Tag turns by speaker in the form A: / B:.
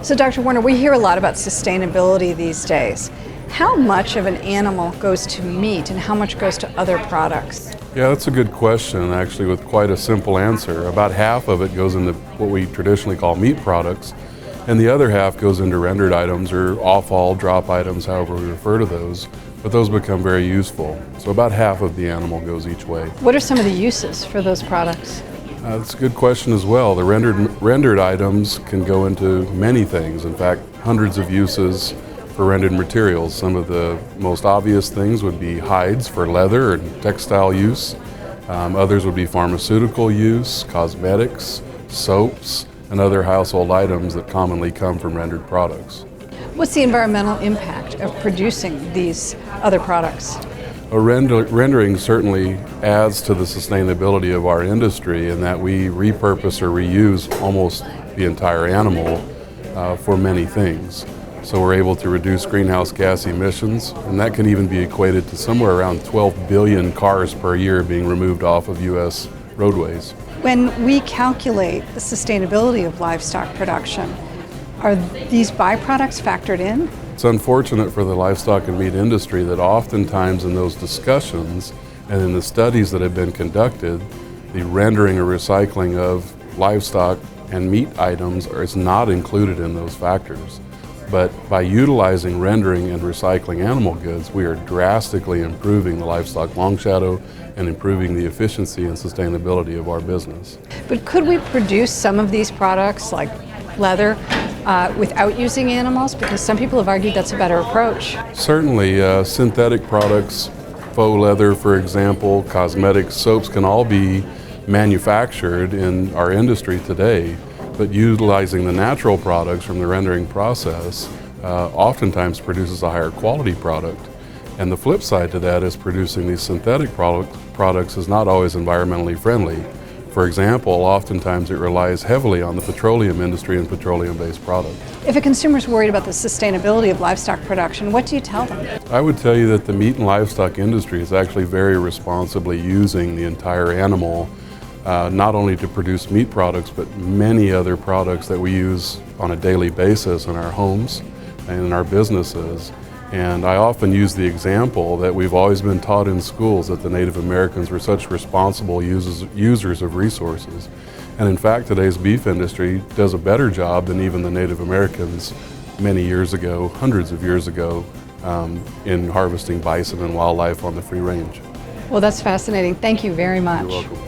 A: So Dr. Woerner, we hear a lot about sustainability these days. How much of an animal goes to meat and how much goes to other products?
B: Yeah, that's a good question, actually, with quite a simple answer. About half of it goes into what we traditionally call meat products, and the other half goes into rendered items or off-all drop items, however we refer to those, but those become very useful. So about half of the animal goes each way.
A: What are some of the uses for those products?
B: That's a good question as well. The rendered items can go into many things, in fact, hundreds of uses for rendered materials. Some of the most obvious things would be hides for leather and textile use. Others would be pharmaceutical use, cosmetics, soaps, and other household items that commonly come from rendered products.
A: What's the environmental impact of producing these other products?
B: Rendering certainly adds to the sustainability of our industry in that we repurpose or reuse almost the entire animal for many things. So we're able to reduce greenhouse gas emissions, and that can even be equated to somewhere around 12 billion cars per year being removed off of U.S. roadways.
A: When we calculate the sustainability of livestock production, are these byproducts factored in?
B: It's unfortunate for the livestock and meat industry that oftentimes in those discussions and in the studies that have been conducted, the rendering or recycling of livestock and meat items is not included in those factors. But by utilizing rendering and recycling animal goods, we are drastically improving the livestock long shadow and improving the efficiency and sustainability of our business.
A: But could we produce some of these products, like leather, without using animals? Because some people have argued that's a better approach.
B: Certainly, synthetic products, faux leather, for example, cosmetics, soaps can all be manufactured in our industry today. But utilizing the natural products from the rendering process oftentimes produces a higher quality product. And the flip side to that is producing these synthetic products is not always environmentally friendly. For example, oftentimes it relies heavily on the petroleum industry and petroleum-based products.
A: If a consumer's worried about the sustainability of livestock production, what do you tell them?
B: I would tell you that the meat and livestock industry is actually very responsibly using the entire animal not only to produce meat products, but many other products that we use on a daily basis in our homes and in our businesses. And I often use the example that we've always been taught in schools that the Native Americans were such responsible users of resources. And in fact, today's beef industry does a better job than even the Native Americans many years ago, hundreds of years ago, in harvesting bison and wildlife on the free range.
A: Well, that's fascinating. Thank you very much.
B: You're welcome.